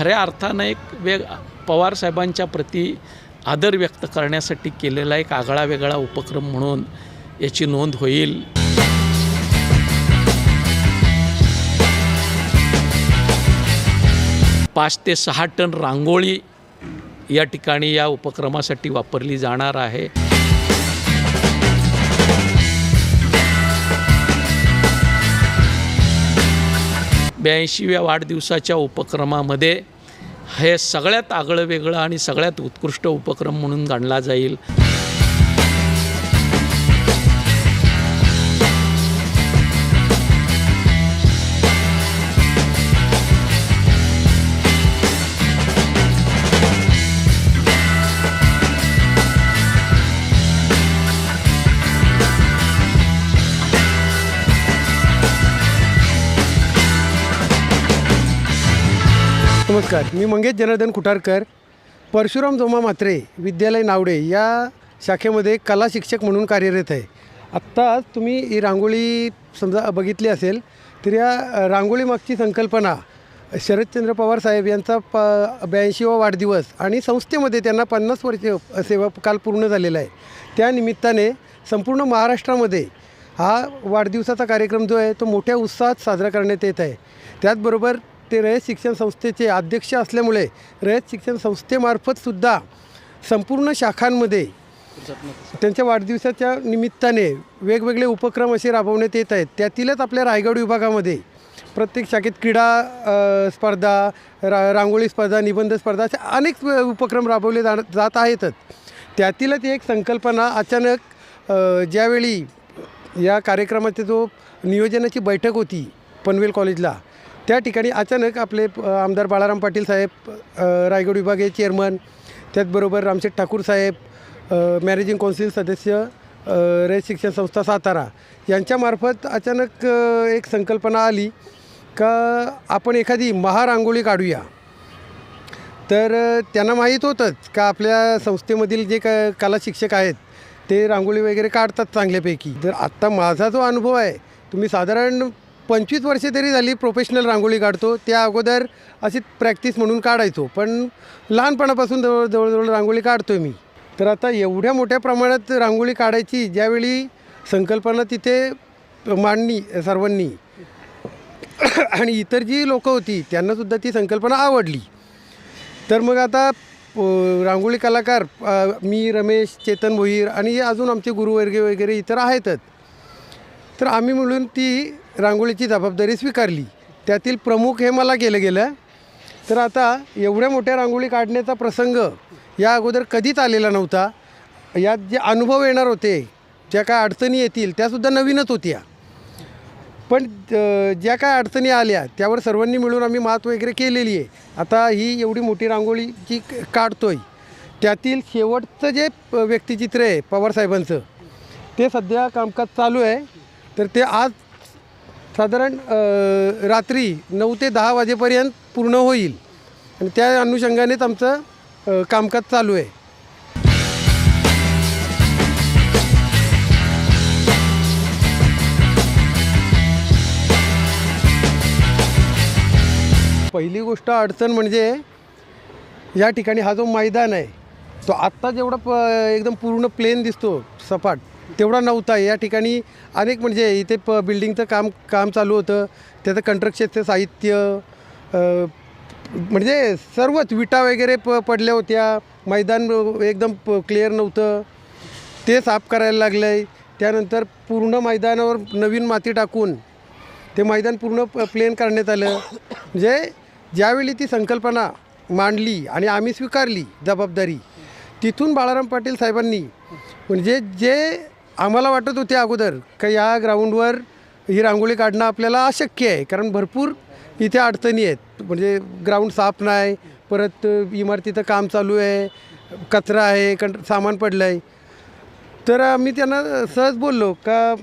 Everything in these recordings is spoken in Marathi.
खऱ्या अर्थानं एक पवार साहेबांच्या प्रती आदर व्यक्त करण्यासाठी केलेला एक आगळा वेगळा उपक्रम म्हणून याची नोंद होईल. पाच ते 6 टन रांगोळी या ठिकाणी या उपक्रमासाठी वापरली जाणार आहे. ब्याऐंशीव्या वाढदिवसाच्या उपक्रमामध्ये हे सगळ्यात आगळं वेगळं आणि सगळ्यात उत्कृष्ट उपक्रम म्हणून गणला जाईल. नमस्कार, मी मंगेश जनार्दन कुठारकर, परशुराम जोमा म्हात्रे विद्यालय नावडे या शाखेमध्ये कला शिक्षक म्हणून कार्यरत आहे. आत्ता तुम्ही ही रांगोळी समजा बघितली असेल तर या रांगोळीमागची संकल्पना शरदचंद्र पवार साहेब यांचा 82वा वाढदिवस आणि संस्थेमध्ये त्यांना 50 वर्ष सेवाकाल पूर्ण झालेला आहे. त्या निमित्ताने संपूर्ण महाराष्ट्रामध्ये हा वाढदिवसाचा कार्यक्रम जो आहे तो मोठ्या उत्साहात साजरा करण्यात येत आहे. त्याचबरोबर ते रयत शिक्षण संस्थेचे अध्यक्ष असल्यामुळे रयत शिक्षण संस्थेमार्फतसुद्धा संपूर्ण शाखांमध्ये त्यांच्या वाढदिवसाच्या निमित्ताने वेगवेगळे उपक्रम असे राबवण्यात येत आहेत. त्यातीलच आपल्या रायगड विभागामध्ये प्रत्येक शाखेत क्रीडा स्पर्धा, रांगोळी स्पर्धा, निबंध स्पर्धा असे अनेक उपक्रम राबवले जात आहेतच. त्यातीलच एक संकल्पना अचानक ज्यावेळी या कार्यक्रमाची जो नियोजनाची बैठक होती पनवेल कॉलेजला, त्या ठिकाणी अचानक आपले आमदार बाळाराम पाटील साहेब, रायगड विभागीय चेअरमन, त्याचबरोबर रामशेठ ठाकूर साहेब, मॅनेजिंग कौन्सिल सदस्य रयत शिक्षण संस्था सातारा यांच्यामार्फत अचानक एक संकल्पना आली का आपण एखादी महारांगोळी काढूया. तर त्यांना माहीत होतंच का आपल्या संस्थेमधील जे कला शिक्षक आहेत ते रांगोळी वगैरे काढतात चांगल्यापैकी. तर आत्ता माझा जो अनुभव आहे, तुम्ही साधारण 25 वर्षे तरी झाली प्रोफेशनल रांगोळी काढतो. त्या अगोदर अशी प्रॅक्टिस म्हणून काढायचो, पण लहानपणापासून जवळजवळ रांगोळी काढतो मी. तर आता एवढ्या मोठ्या प्रमाणात रांगोळी काढायची ज्यावेळी संकल्पना तिथे मांडणी सर्वांनी आणि इतर जी लोकं होती त्यांनासुद्धा ती संकल्पना आवडली. तर मग आता रांगोळी कलाकार मी, रमेश, चेतन भोईर आणि अजून आमचे गुरुवर्ग वगैरे इतर आहेतच. तर आम्ही मिळून ती रांगोळीची जबाबदारी स्वीकारली. त्यातील प्रमुख हे मला केलं गेलं. तर आता एवढ्या मोठ्या रांगोळी काढण्याचा प्रसंग या अगोदर कधीच आलेला नव्हता. यात जे अनुभव येणार होते, ज्या काय अडचणी येतील त्यासुद्धा नवीनच होत्या. पण ज्या काय अडचणी आल्या त्यावर सर्वांनी मिळून आम्ही मात वगैरे केलेली आहे. आता ही एवढी मोठी रांगोळी जी काढतो आहे त्यातील शेवटचं जे व्यक्तिचित्र आहे पवारसाहेबांचं, ते सध्या कामकाज चालू आहे. तर ते आज साधारण रात्री 9 ते 10 वाजेपर्यंत पूर्ण होईल आणि त्या अनुषंगानेच आमचं कामकाज चालू आहे. पहिली गोष्ट अडचण म्हणजे या ठिकाणी हा जो मैदान आहे तो आत्ता जेवढा एकदम पूर्ण प्लेन दिसतो सपाट तेवढा नव्हता. या ठिकाणी अनेक म्हणजे इथे बिल्डिंगचं काम चालू होतं. त्याचं कंस्ट्रक्शनचं साहित्य म्हणजे सर्वच विटा वगैरे पडल्या होत्या. मैदान एकदम क्लिअर नव्हतं, ते साफ करायला लागलं आहे. त्यानंतर पूर्ण मैदानावर नवीन माती टाकून ते मैदान पूर्ण प्लेन करण्यात आलं. म्हणजे ज्यावेळी ती संकल्पना मांडली आणि आम्ही स्वीकारली जबाबदारी, तिथून बाळाराम पाटील साहेबांनी म्हणजे जे आम्हाला वाटत होते अगोदर का या ग्राउंडवर ही रांगोळी काढणं आपल्याला अशक्य आहे, कारण भरपूर इथे अडचणी आहेत. म्हणजे ग्राउंड साफ नाही, परत इमारतीचं काम चालू आहे, कचरा आहे, सामान पडलं आहे. तर आम्ही त्यांना सहज बोललो का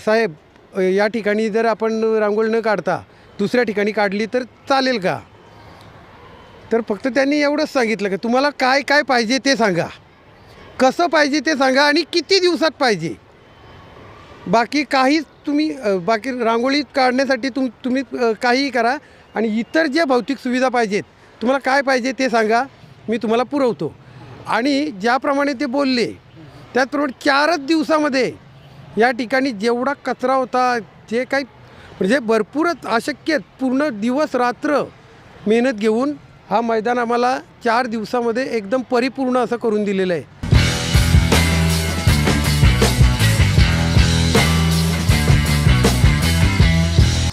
साहेब, या ठिकाणी जर आपण रांगोळी न काढता दुसऱ्या ठिकाणी काढली तर चालेल का? तर फक्त त्यांनी एवढंच सांगितलं की तुम्हाला काय काय पाहिजे ते सांगा, कसं पाहिजे ते सांगा आणि किती दिवसात पाहिजे. बाकी काहीच तुम्ही बाकी रांगोळी काढण्यासाठी तुम्ही काहीही करा आणि इतर ज्या भौतिक सुविधा पाहिजेत, तुम्हाला काय पाहिजे ते सांगा, मी तुम्हाला पुरवतो. आणि ज्याप्रमाणे ते बोलले त्याचप्रमाणे 4च दिवसामध्ये या ठिकाणी जेवढा कचरा होता, जे काही म्हणजे भरपूरच अशक्य पूर्ण दिवस रात्र मेहनत घेऊन हा मैदान आम्हाला 4 दिवसामध्ये एकदम परिपूर्ण असं करून दिलेलं आहे.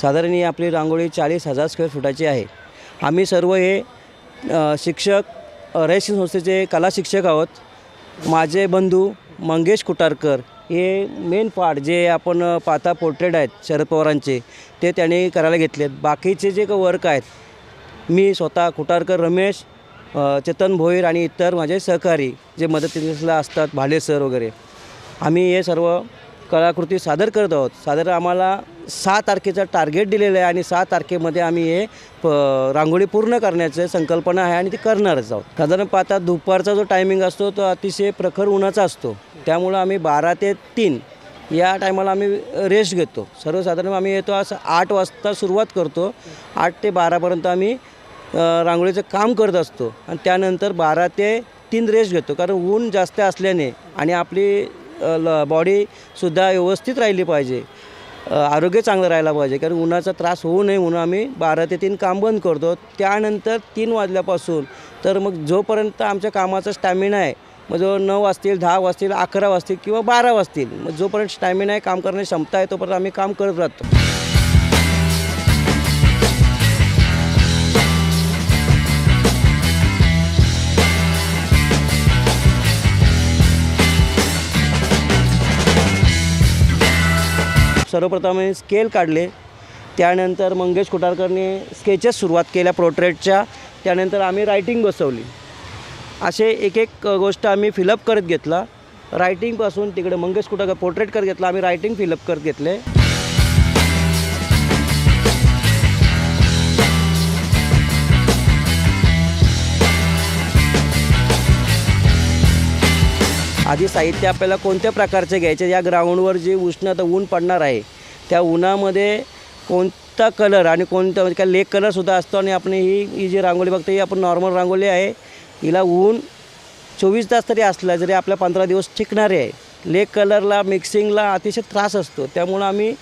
साधारण ही आपली रांगोळी 40,000 स्क्वेअर फुटाची आहे. आम्ही सर्व हे शिक्षक रयत संस्थेचे कला शिक्षक आहोत. माझे बंधू मंगेश कुटारकर हे मेन पार्ट जे आपण पाहता पोर्ट्रेट आहेत शरद पवारांचे, ते त्यांनी करायला घेतलेत. बाकीचे जे वर्क आहेत मी स्वतः कुटारकर रमेश, चेतन भोईर आणि इतर माझे सहकारी जे मदतीला असतात, भाले सर वगैरे, आम्ही हे सर्व कलाकृती सादर करत आहोत. साधारण आम्हाला 6 तारखेचं टार्गेट दिलेलं आहे आणि 6 तारखेमध्ये आम्ही हे रांगोळी पूर्ण करण्याचं संकल्पना आहे आणि ती करणारच आहोत. साधारण पाहता दुपारचा जो टायमिंग असतो तो अतिशय प्रखर उन्हाचा असतो, त्यामुळं आम्ही 12 ते 3 या टायमाला आम्ही रेस्ट घेतो. सर्वसाधारण आम्ही येतो असं 8 वाजता सुरुवात करतो, 8 ते 12पर्यंत आम्ही रांगोळीचं काम करत असतो आणि त्यानंतर 12 ते 3 रेस्ट घेतो. कारण ऊन जास्त असल्याने आणि आपली बॉडीसुद्धा व्यवस्थित राहिली पाहिजे, आरोग्य चांगलं राहायला पाहिजे, कारण उन्हाचा त्रास होऊ नये म्हणून आम्ही 12 ते 3 काम बंद करतो. त्यानंतर 3 वाजल्यापासून तर मग जोपर्यंत आमच्या कामाचा स्टॅमिना आहे, मग जो 9 वाजतील, 10 वाजतील, 11 वाजतील किंवा 12 वाजतील, मग जोपर्यंत स्टॅमिना आहे, काम करण्याची क्षमता आहे, तोपर्यंत आम्ही काम करत राहतो. सर्वप्रथम स्केल काढले, त्यानंतर मंगेश कुटारकरने स्केचेस सुरुवात केल्या पोर्ट्रेटच्या, त्यानंतर आम्ही रायटिंग बसवली. असे एक एक गोष्ट आम्ही फिलअप करत घेतला. रायटिंगपासून तिकडे मंगेश कुटारकर पोर्ट्रेट करत घेतला, आम्ही रायटिंग फिलअप करत घेतले. आधी साहित्य आपल्याला कोणत्या प्रकारचे घ्यायचे, या ग्राउंडवर जी उष्णता ऊन पडणार आहे त्या उन्हामध्ये कोणता कलर आणि कोणता म्हणजे काय लेक कलरसुद्धा असतो. आणि आपण ही जी रांगोळी बघतो ही आपण नॉर्मल रांगोळी आहे, हिला ऊन 24 तास तरी असला जरी आपल्या 15 दिवस टिकणारे आहे. लेक कलरला मिक्सिंगला अतिशय त्रास असतो, त्यामुळं आम्ही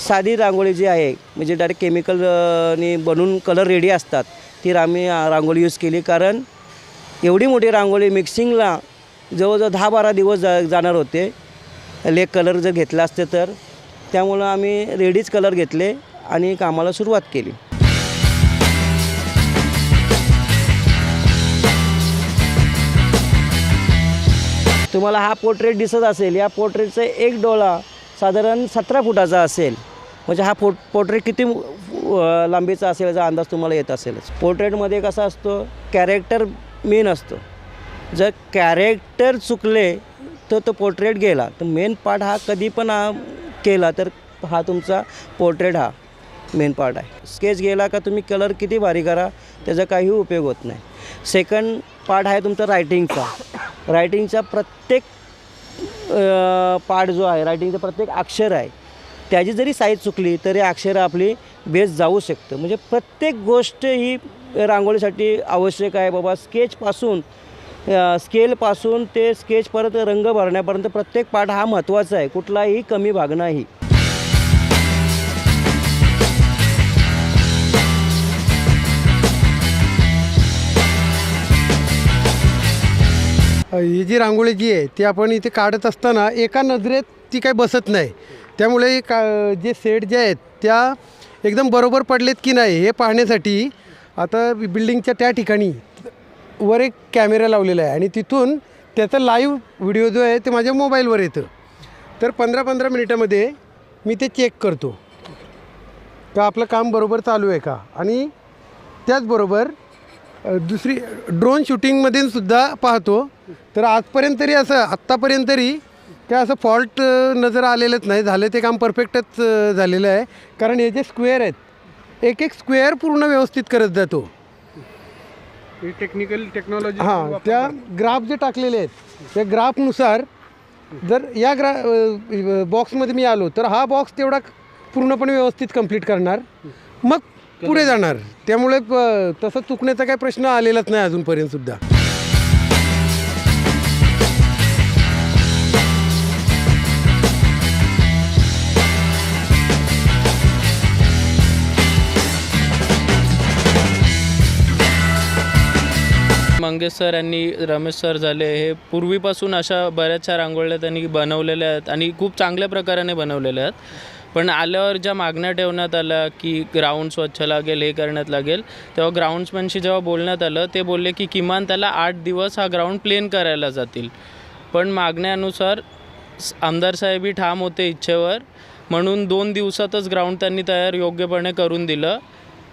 साधी रांगोळी जी आहे म्हणजे डायरेक्ट केमिकलनी बनवून कलर रेडी असतात ती आम्ही रांगोळी यूज केली. कारण एवढी मोठी रांगोळी मिक्सिंगला जवळजवळ 10-12 दिवस जाणार होते लेक कलर जर घेतला असते तर, त्यामुळं आम्ही रेडीच कलर घेतले आणि कामाला सुरुवात केली. तुम्हाला हा पोर्ट्रेट दिसत असेल, या पोर्ट्रेटचा एक डोळा साधारण 17 फुटाचा असेल. म्हणजे हा पोर्ट्रेट किती लांबीचा असेल याचा अंदाज तुम्हाला येत असेलच. पोर्ट्रेटमध्ये कसा असतो, कॅरेक्टर मेन असतो. जर कॅरेक्टर चुकले तर तो पोर्ट्रेट गेला. तर मेन पार्ट हा कधी पण केला तर हा तुमचा पोर्ट्रेट हा मेन पार्ट आहे. स्केच गेला का तुम्ही कलर किती भारी करा त्याचा काही उपयोग होत नाही. सेकंड पार्ट आहे तुमचा रायटिंगचा. रायटिंगचा प्रत्येक पार्ट जो आहे, रायटिंगचा प्रत्येक अक्षर आहे, त्याची जरी साईज चुकली तरी अक्षर आपली बेस जाऊ शकतं. म्हणजे प्रत्येक गोष्ट ही रांगोळीसाठी आवश्यक आहे बाबा. स्केलपासून ते स्केच परत रंग भरण्यापर्यंत प्रत्येक पार्ट हा महत्त्वाचा आहे, कुठलाही कमी भाग नाही. ही जी रांगोळी जी आहे ती आपण इथे काढत असताना एका नजरेत ती काही बसत नाही, त्यामुळे जे सेट जे आहेत त्या एकदम बरोबर पडलेत की नाही हे पाहण्यासाठी आता बिल्डिंगच्या त्या ठिकाणी वर एक कॅमेरा लावलेला आहे आणि तिथून त्याचा लाईव्ह व्हिडिओ जो आहे ते माझ्या मोबाईलवर येतं. तर 15-15 मिनिटामध्ये मी ते चेक करतो का आपलं काम बरोबर चालू आहे का. आणि त्याचबरोबर दुसरी ड्रोन शूटिंगमध्ये सुद्धा पाहतो. तर आजपर्यंत तरी आत्तापर्यंत तरी काय असं फॉल्ट नजर आलेलंच नाही. झालं ते काम परफेक्टच झालेलं आहे. कारण हे जे स्क्वेअर आहेत एक एक स्क्वेअर पूर्ण व्यवस्थित करत जातो. टेक्नॉलॉजी हां, त्या ग्राफ जे टाकलेले आहेत त्या ग्राफनुसार जर या बॉक्समध्ये मी आलो तर हा बॉक्स तेवढा पूर्णपणे व्यवस्थित कंप्लीट करणार. मग पुढे जाणार. त्यामुळे तसं चुकण्याचा काही प्रश्न आलेलाच नाही अजूनपर्यंत सुद्धा. मंगेश सर आणि रमेश सर झाले, हे पूर्वीपासून अशा बऱ्याचशा रांगोळ्या त्यांनी बनवलेल्या आहेत आणि खूप चांगल्या प्रकाराने बनवलेल्या आहेत. पण आल्यावर ज्या मागण्या ठेवण्यात आल्या की ग्राउंड स्वच्छ लागेल, हे करण्यात लागेल, तेव्हा ग्राउंड्समॅनशी जेव्हा बोलण्यात आलं ते बोलले की किमान त्याला 8 दिवस हा ग्राउंड प्लेन करायला जातील. पण मागण्यानुसार आमदार साहेबही ठाम होते इच्छेवर, म्हणून 2 दिवसातच ग्राउंड त्यांनी तयार योग्यपणे करून दिलं.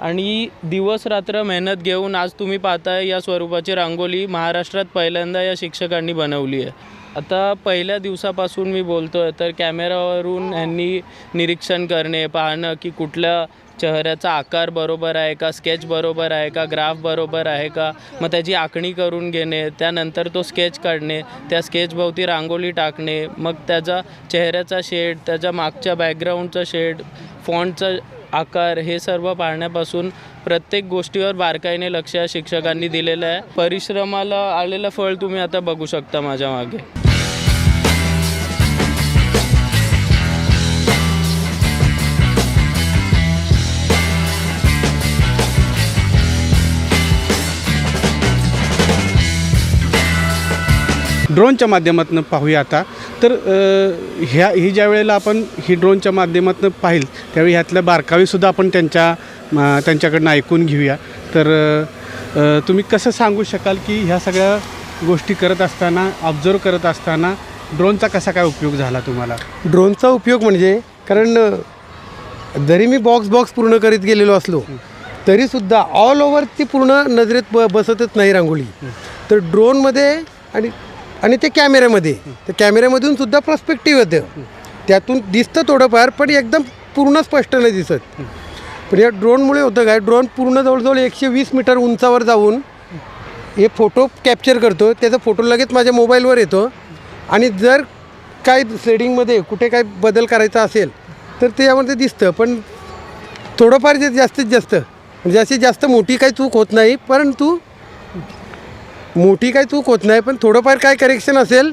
आणि दिवस रात्र मेहनत घेऊन आज तुम्ही पाहताय या स्वरूपाची रांगोळी महाराष्ट्रात पहिल्यांदा या शिक्षकांनी बनवली आहे. आता पहिल्या दिवसापासून मी बोलतो आहे तर कॅमेरावरून यांनी निरीक्षण करणे, पाहणं की कुठल्या चेहऱ्याचा आकार बरोबर आहे का, स्केच बरोबर आहे का, ग्राफ बरोबर आहे का, मग त्याची आखणी करून घेणे, त्यानंतर तो स्केच काढणे, त्या स्केचभोवती रांगोळी टाकणे, मग त्याचा चेहऱ्याचा शेड, त्याच्या मागच्या बॅकग्राऊंडचा शेड, फॉन्टचा आकार, हे सर्व पाहण्यापासून प्रत्येक गोष्टीवर बारकाईने लक्ष या शिक्षकांनी दिलेलं आहे. परिश्रमाला आलेलं फळ तुम्ही आता बघू शकता माझ्या मागे. ड्रोनच्या माध्यमातून पाहूया आता. तर ही ज्या वेळेला आपण ही ड्रोनच्या माध्यमातून पाहिल त्यावेळी ह्यातल्या बारकावीसुद्धा आपण त्यांच्याकडनं ऐकून घेऊया. तर तुम्ही कसं सांगू शकाल की ह्या सगळ्या गोष्टी करत असताना, ऑब्झर्व करत असताना ड्रोनचा कसा काय उपयोग झाला तुम्हाला? ड्रोनचा उपयोग म्हणजे, कारण जरी मी बॉक्स पूर्ण करीत गेलेलो असलो तरीसुद्धा ऑल ओव्हर ती पूर्ण नजरेत बसतच नाही रांगोळी. तर ड्रोनमध्ये आणि ते कॅमेऱ्यामध्ये, त्या कॅमेऱ्यामधून सुद्धा पर्स्पेक्टिव्ह येतं, त्यातून दिसतं थोडंफार पण एकदम पूर्ण स्पष्ट नाही दिसत. पण या ड्रोनमुळे होतं काय, ड्रोन पूर्ण जवळजवळ 120 मीटर उंचावर जाऊन हे फोटो कॅप्चर करतो, त्याचा फोटो लगेच माझ्या मोबाईलवर येतो. आणि जर काय शेडिंगमध्ये कुठे काय बदल करायचा असेल तर ते यामध्ये दिसतं. पण थोडंफार जे जास्तीत जास्त म्हणजे अशी जास्त मोठी काही चूक होत नाही, पण थोडंफार काय करेक्शन असेल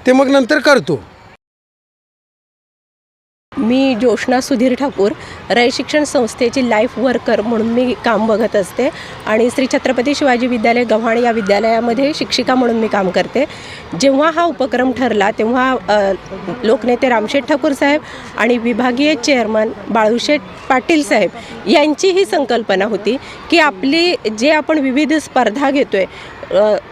ते मग नंतर करतो. मी जोशना सुधीर ठाकूर, रय शिक्षण संस्थेची लाईफ वर्कर म्हणून मी काम बघत असते आणि श्री छत्रपती शिवाजी विद्यालय गव्हाण या विद्यालयामध्ये शिक्षिका म्हणून मी काम करते. जेव्हा हा उपक्रम ठरला तेव्हा लोकनेते रामशेठ ठाकूर साहेब आणि विभागीय चेअरमन बाळूशेठ पाटील साहेब यांची ही संकल्पना होती की आपण विविध स्पर्धा घेतो आहे,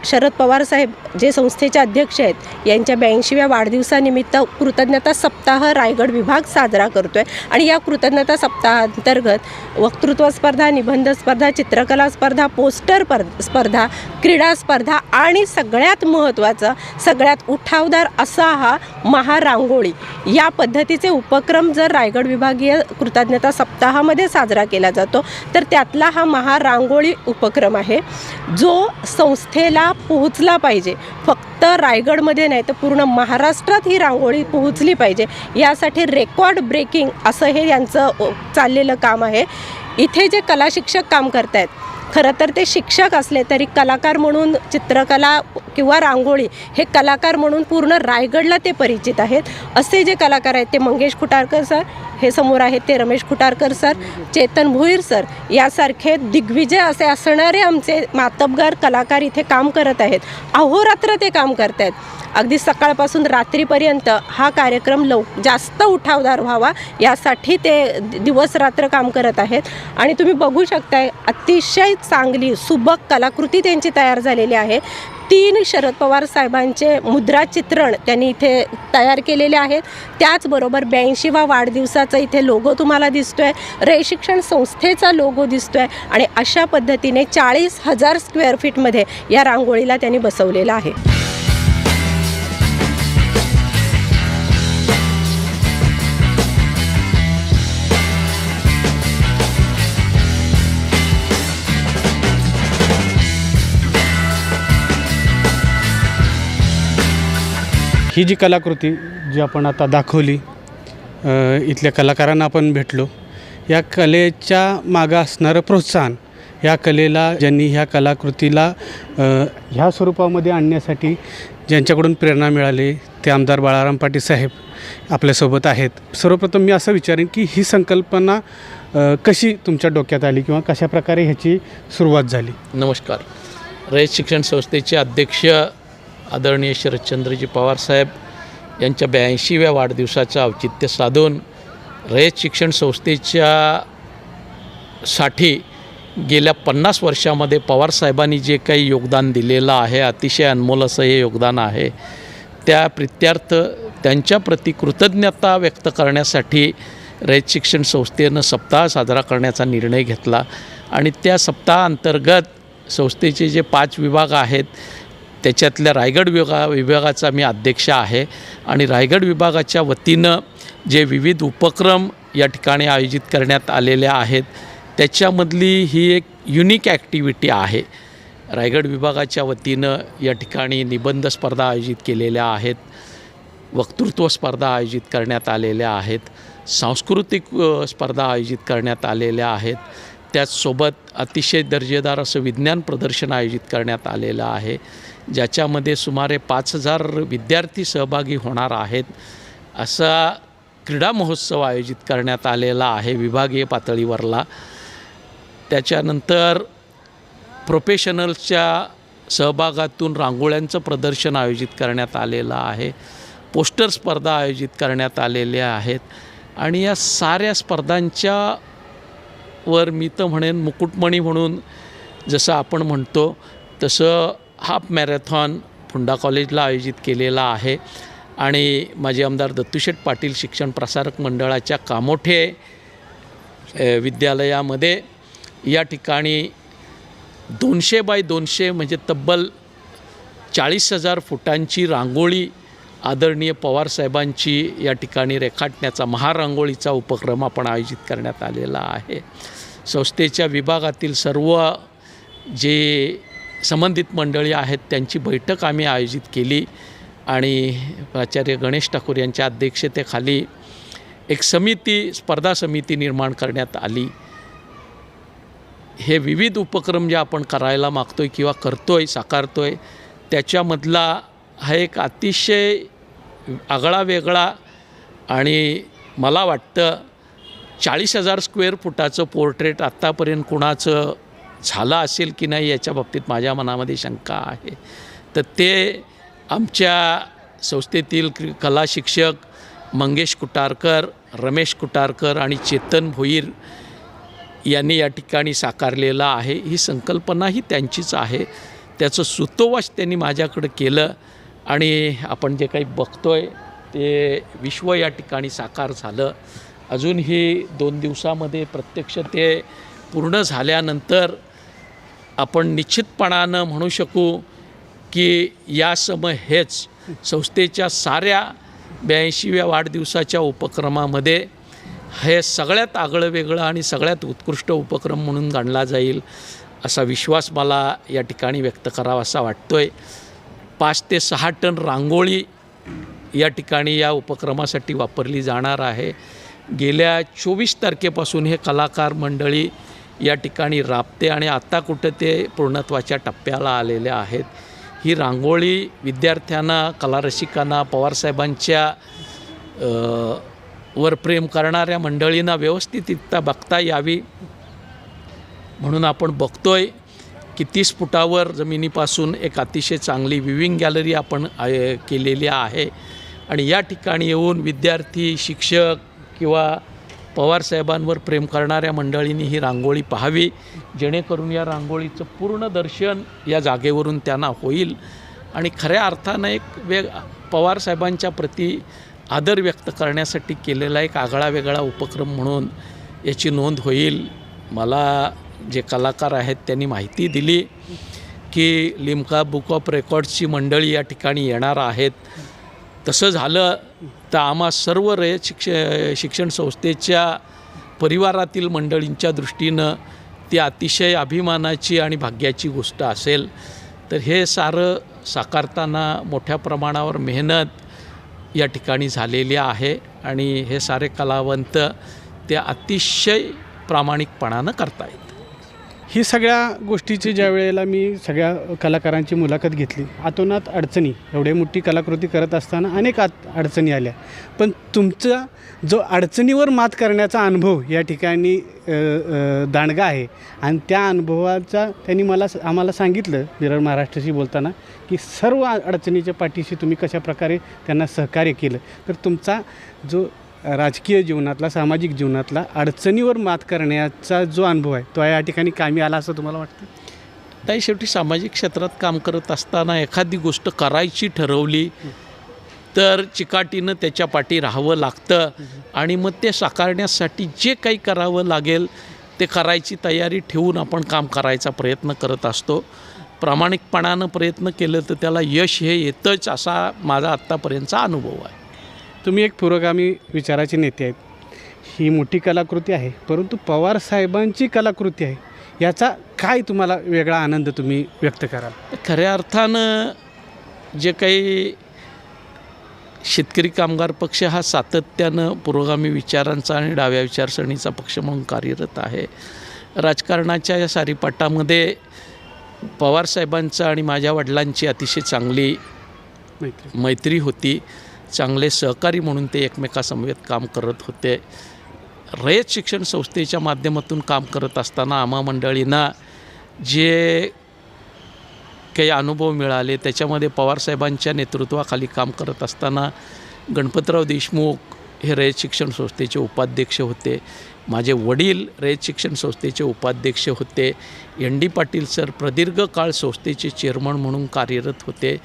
शरद पवार साहेब जे संस्थेचे अध्यक्ष आहेत यांच्या 82व्या वाढदिवसानिमित्त कृतज्ञता सप्ताह रायगड विभाग साजरा करतो आहे. आणि या कृतज्ञता सप्ताहांतर्गत वक्तृत्व स्पर्धा, निबंध स्पर्धा, चित्रकला स्पर्धा, पोस्टर स्पर्धा, क्रीडा स्पर्धा आणि सगळ्यात महत्त्वाचं, सगळ्यात उठावदार असा हा महारांगोळी या पद्धतीचे उपक्रम जर रायगड विभागीय कृतज्ञता सप्ताहामध्ये साजरा केला जातो तर त्यातला हा महारांगोळी उपक्रम आहे जो संस्थेला पोहोचला पाहिजे. फक्त रायगडमध्ये नाही तर पूर्ण महाराष्ट्रात ही रांगोळी पोहोचली पाहिजे, यासाठी रेकॉर्ड ब्रेकिंग असं हे यांचं चाललेलं काम आहे. इथे जे कला शिक्षक काम करत आहेत, खरं तर ते शिक्षक असले तरी कलाकार म्हणून चित्रकला किंवा रांगोळी हे कलाकार म्हणून पूर्ण रायगडला ते परिचित आहेत. असे जे कलाकार आहेत ते मंगेश खुटारकर सर, हे समोर आहेत ते रमेश खुटारकर सर, चेतन भोईर सर यासारखे दिग्विजय असे असणारे आमचे मातब्बर कलाकार इथे काम करत आहेत. अहोरात्र ते काम करत आहेत. अगदी सकाळपासून रात्रीपर्यंत हा कार्यक्रम जास्त उठावदार व्हावा यासाठी ते दिवस रात्र काम करत आहेत. आणि तुम्ही बघू शकताय अतिशय चांगली सुबक कलाकृती त्यांची तयार झालेली आहे. 3 शरद पवार साहेबांचे मुद्रा चित्रण त्यांनी इथे तयार केलेले आहेत. त्याचबरोबर 82वा वाढदिवसाचा इथे लोगो तुम्हाला दिसतोय, रय शिक्षण संस्थेचा लोगो दिसतोय आणि अशा पद्धतीने 40,000 स्क्वेअर फीटमध्ये या रांगोळीला त्यांनी बसवलेलं आहे. ही जी कलाकृती जी आपण आता दाखवली, इथल्या कलाकारांना आपण भेटलो, या कलेच्या मागं असणारं प्रोत्साहन, ह्या कलेला ज्यांनी ह्या कलाकृतीला ह्या स्वरूपामध्ये आणण्यासाठी ज्यांच्याकडून प्रेरणा मिळाली ते आमदार बाळाराम पाटील साहेब आपल्यासोबत आहेत. सर्वप्रथम मी असं विचारेन की ही संकल्पना कशी तुमच्या डोक्यात आली किंवा कशाप्रकारे ह्याची सुरुवात झाली? नमस्कार. रयत शिक्षण संस्थेचे अध्यक्ष आदरणीय शरदचंद्रजी पवारसाहेब यांच्या 82व्या वाढदिवसाचं औचित्य साधून रयत शिक्षण संस्थेच्यासाठी गेल्या 50 वर्षामध्ये पवारसाहेबांनी जे काही योगदान दिलेलं आहे, अतिशय अनमोल असं हे योगदान आहे, त्या प्रित्यर्थ त्यांच्याप्रती कृतज्ञता व्यक्त करण्यासाठी रयत शिक्षण संस्थेनं सप्ताह साजरा करण्याचा निर्णय घेतला. आणि त्या सप्ताहाअंतर्गत संस्थेचे जे 5 विभाग आहेत त्याच्यातल्या रायगड विभागाचा मी अध्यक्ष आहे. आणि रायगड विभागाच्या वतीनं जे विविध उपक्रम या ठिकाणी आयोजित करण्यात आलेले आहेत त्याच्यामधली ही एक युनिक ॲक्टिव्हिटी आहे. रायगड विभागाच्या वतीनं या ठिकाणी निबंध स्पर्धा आयोजित केलेल्या आहेत, वक्तृत्व स्पर्धा आयोजित करण्यात आलेल्या आहेत, सांस्कृतिक स्पर्धा आयोजित करण्यात आलेल्या आहेत. त्याचसोबत अतिशय दर्जेदार असं विज्ञान प्रदर्शन आयोजित करण्यात आलेलं आहे, ज्याच्यामध्ये सुमारे 5000 विद्यार्थी सहभागी होणार आहेत. असा क्रीडा महोत्सव आयोजित करण्यात आलेला आहे विभागीय पातळीवरला. त्याच्यानंतर प्रोफेशनल्सच्या सहभागातून रांगोळ्यांचं प्रदर्शन आयोजित करण्यात आलेलं आहे, पोस्टर स्पर्धा आयोजित करण्यात आलेल्या आहेत. आणि या साऱ्या स्पर्धांच्या वर मी तर म्हणेन मुकुटमणी म्हणून जसं आपण म्हणतो तसं हाफ मॅरेथॉन फुंडा कॉलेजला आयोजित केलेला आहे. आणि माजी आमदार दत्तूशेठ पाटील शिक्षण प्रसारक मंडळाच्या कामोठे विद्यालयामध्ये या ठिकाणी 200 बाय 200 म्हणजे तब्बल 40,000 फुटांची रांगोळी आदरणीय पवारसाहेबांची या ठिकाणी रेखाटण्याचा महारांगोळीचा उपक्रम आपण आयोजित करण्यात आलेला आहे. संस्थेच्या विभागातील सर्व जे संबंधित मंडळी आहेत त्यांची बैठक आम्ही आयोजित केली आणि प्राचार्य गणेश ठाकूर यांच्या अध्यक्षतेखाली एक स्पर्धा समिती निर्माण करण्यात आली. हे विविध उपक्रम जे आपण करायला मागतोय किंवा करतोय, साकारतोय, त्याच्यामधला हा एक अतिशय आगळा वेगळा आणि मला वाटतं 40,000 स्क्वेअर फुटाचं पोर्ट्रेट आत्तापर्यंत कुणाचं झालं असेल की नाही याच्या बाबतीत माझ्या मनामध्ये शंका आहे. तर ते आमच्या संस्थेतील कला शिक्षक मंगेश कुटारकर, रमेश कुटारकर आणि चेतन भोईर यांनी या ठिकाणी साकारलेलं आहे. ही संकल्पनाही त्यांचीच आहे. त्याचं सुतोवाच त्यांनी माझ्याकडं केलं आणि आपण जे काही बघतोय ते विश्व या ठिकाणी साकार झालं. अजूनही 2 दिवसामध्ये प्रत्यक्ष ते पूर्ण झाल्यानंतर आपण निश्चितपणानं म्हणू शकू की यासमोर हेच संस्थेच्या साऱ्या 82व्या वाढदिवसाच्या उपक्रमामध्ये हे सगळ्यात आगळं वेगळं आणि सगळ्यात उत्कृष्ट उपक्रम म्हणून गणला जाईल असा विश्वास मला या ठिकाणी व्यक्त करावासा वाटतोय. 5 ते 6 टन रांगोळी या ठिकाणी या उपक्रमासाठी वापरली जाणार आहे. गेल्या 24 तारखेपासून हे कलाकार मंडळी या ठिकाणी राबते आणि आता कुठं ते पूर्णत्वाच्या टप्प्याला आलेले आहेत. ही रांगोळी विद्यार्थ्यांना, कलारसिकांना, पवारसाहेबांच्या वर प्रेम करणाऱ्या मंडळींना व्यवस्थितरित्या बघता यावी म्हणून आपण बघतोय की 30 फुटावर जमिनीपासून एक अतिशय चांगली विविंग गॅलरी आपण केलेली आहे. आणि या ठिकाणी येऊन विद्यार्थी, शिक्षक किंवा पवारसाहेबांवर प्रेम करणाऱ्या मंडळींनी ही रांगोळी पाहावी, जेणेकरून या रांगोळीचं पूर्ण दर्शन या जागेवरून त्यांना होईल आणि खऱ्या अर्थानं एक पवारसाहेबांच्या प्रती आदर व्यक्त करण्यासाठी केलेला एक आगळा वेगळा उपक्रम म्हणून याची नोंद होईल. मला जे कलाकार आहेत त्यांनी माहिती दिली की लिम्का बुक ऑफ रेकॉर्ड्सची मंडळी या ठिकाणी येणार आहेत. तसं झालं तर आम्हा सर्व रयत शिक्षण संस्थेच्या परिवारातील मंडळींच्या दृष्टीनं ती अतिशय अभिमानाची आणि भाग्याची गोष्ट असेल. तर हे सारं साकारताना मोठ्या प्रमाणावर मेहनत या ठिकाणी झालेली आहे आणि हे सारे कलावंत ते अतिशय प्रामाणिकपणानं करतायत. ही सगळ्या गोष्टीची ज्या वेळेला मी सगळ्या कलाकारांची मुलाखत घेतली, अतोनात अडचणी, एवढी मोठी कलाकृती करत असताना अनेक अडचणी आल्या, पण तुमचा जो अडचणीवर मात करण्याचा अनुभव या ठिकाणी दांडगा आहे आणि त्या अनुभवाचा त्यांनी आम्हाला सांगितलं विरार महाराष्ट्राशी बोलताना की सर्व अडचणीच्या पाठीशी तुम्ही कशाप्रकारे त्यांना सहकार्य केलं. तर तुमचा जो राजकीय जीवनातला, सामाजिक जीवनातला अडचणीवर मात करण्याचा जो अनुभव आहे तो या ठिकाणी कामी आला असं तुम्हाला वाटतं? ताई, शेवटी सामाजिक क्षेत्रात काम करत असताना एखादी गोष्ट करायची ठरवली तर चिकाटीनं त्याच्या पाठी राहावं लागतं आणि मग ते साकारण्यासाठी जे काही करावं लागेल ते करायची तयारी ठेवून आपण काम करायचा प्रयत्न करत असतो. प्रामाणिकपणानं प्रयत्न केलं तर त्याला यश हे येतंच, असा माझा आत्तापर्यंतचा अनुभव आहे. तुम्ही एक पुरोगामी विचाराचे नेते आहेत. ही मोठी कलाकृती आहे, परंतु पवारसाहेबांची कलाकृती आहे, याचा काय तुम्हाला वेगळा आनंद तुम्ही व्यक्त कराल? खऱ्या अर्थानं जे काही शेतकरी कामगार पक्ष हा सातत्यानं पुरोगामी विचारांचा आणि डाव्या विचारसरणीचा पक्ष म्हणून कार्यरत आहे. राजकारणाच्या या सारीपाटामध्ये पवारसाहेबांचं आणि माझ्या वडिलांची अतिशय चांगली मैत्री होती. चांगले सहकारी म्हणून ते एकमेकासमवेत काम करत होते. रयत शिक्षण संस्थेच्या माध्यमातून काम करत असताना आम्हा मंडळींना जे काही अनुभव मिळाले त्याच्यामध्ये पवारसाहेबांच्या नेतृत्वाखाली काम करत असताना गणपतराव देशमुख हे रयत शिक्षण संस्थेचे उपाध्यक्ष होते. माझे वडील रयत शिक्षण संस्थेचे उपाध्यक्ष होते. एन डी पाटील सर प्रदीर्घ काळ संस्थेचे चेअरमन म्हणून कार्यरत होते.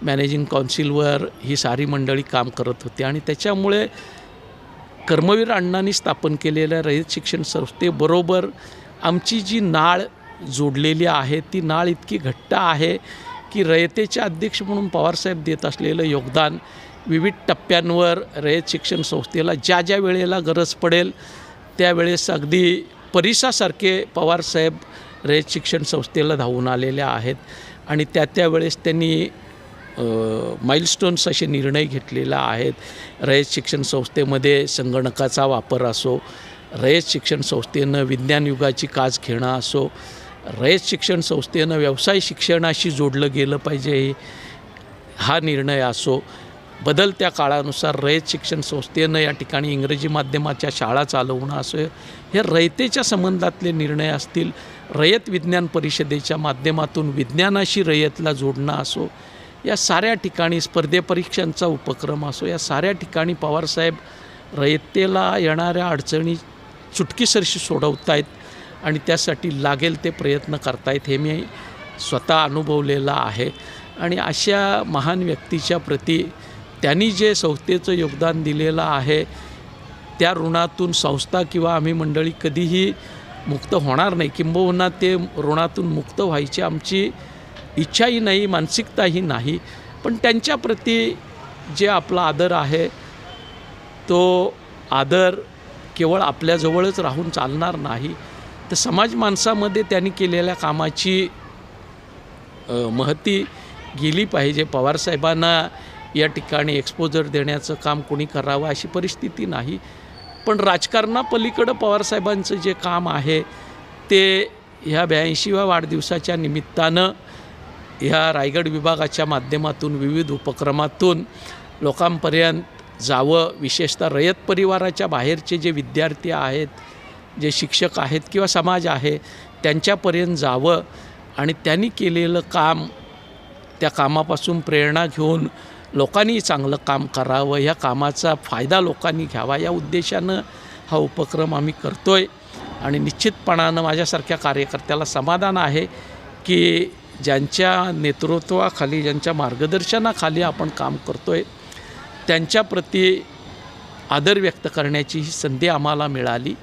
मॅनेजिंग काउन्सिलवर ही सारी मंडळी काम करत होती आणि त्याच्यामुळे कर्मवीर अण्णांनी स्थापन केलेल्या रयत शिक्षण संस्थेबरोबर आमची जी नाळ जोडलेली आहे ती नाळ इतकी घट्ट आहे की रयतेचे अध्यक्ष म्हणून पवारसाहेब देत असलेलं योगदान विविध टप्प्यांवर रयत शिक्षण संस्थेला ज्या ज्या वेळेला गरज पडेल त्यावेळेस अगदी परिसासारखे पवारसाहेब रयत शिक्षण संस्थेला धावून आलेले आहेत आणि त्यावेळेस त्यांनी माइलस्टोन्स असे निर्णय घेतलेला आहेत. रयत शिक्षण संस्थेमध्ये संगणकाचा वापर असो, रयत शिक्षण संस्थेनं विज्ञान युगाची कास घेणं असो, रयत शिक्षण संस्थेनं व्यवसाय शिक्षणाशी जोडलं गेलं पाहिजे हा निर्णय असो, बदलत्या काळानुसार रयत शिक्षण संस्थेनं या ठिकाणी इंग्रजी माध्यमाच्या शाळा चालवणं असो, हे रयतेच्या संबंधातले निर्णय असतील. रयत विज्ञान परिषदेच्या माध्यमातून विज्ञानाशी रयतला जोडणं असो, या साऱ्या ठिकाणी स्पर्धेपरीक्षांचा उपक्रम असो, या साऱ्या ठिकाणी पवारसाहेब रयतेला येणाऱ्या अडचणी चुटकीसरशी सोडवतायत आणि त्यासाठी लागेल ते प्रयत्न करतायत हे मी स्वतः अनुभवलेलं आहे. आणि अशा महान व्यक्तीच्या प्रती त्यांनी जे संस्थेचं योगदान दिलेलं आहे त्या ऋणातून संस्था किंवा आम्ही मंडळी कधीही मुक्त होणार नाही, किंबहुना ते ऋणातून मुक्त व्हायची आमची इच्छाही नाही, मानसिकताही नाही. पण त्यांच्याप्रती जे आपला आदर आहे तो आदर केवळ आपल्याजवळच राहून चालणार नाही, तर समाज माणसामध्ये त्यांनी केलेल्या कामाची महती गेली पाहिजे. पवारसाहेबांना या ठिकाणी एक्सपोजर देण्याचं काम कोणी करावं अशी परिस्थिती नाही, पण राजकारणापलीकडं पवारसाहेबांचं जे काम आहे ते ह्या 82व्या वाढदिवसाच्या निमित्तानं ह्या रायगड विभागाच्या माध्यमातून विविध उपक्रमातून लोकांपर्यंत जावं. विशेषतः रयत परिवाराच्या बाहेरचे जे विद्यार्थी आहेत, जे शिक्षक आहेत किंवा समाज आहे त्यांच्यापर्यंत जावं आणि त्यांनी केलेलं काम, त्या कामापासून प्रेरणा घेऊन लोकांनी चांगलं काम करावं, ह्या कामाचा फायदा लोकांनी घ्यावा या उद्देशानं हा उपक्रम आम्ही करतो आहे. आणि निश्चितपणानं माझ्यासारख्या कार्यकर्त्याला समाधान आहे की ज्यांच्या नेतृत्वाखाली, ज्यांच्या मार्गदर्शनाखाली आपण काम करतो आहे त्यांच्याप्रती आदर व्यक्त करण्याची ही संधी आम्हाला मिळाली.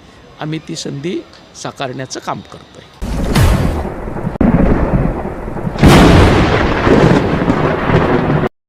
आम्ही ती संधी साकारण्याचं काम करतो आहे.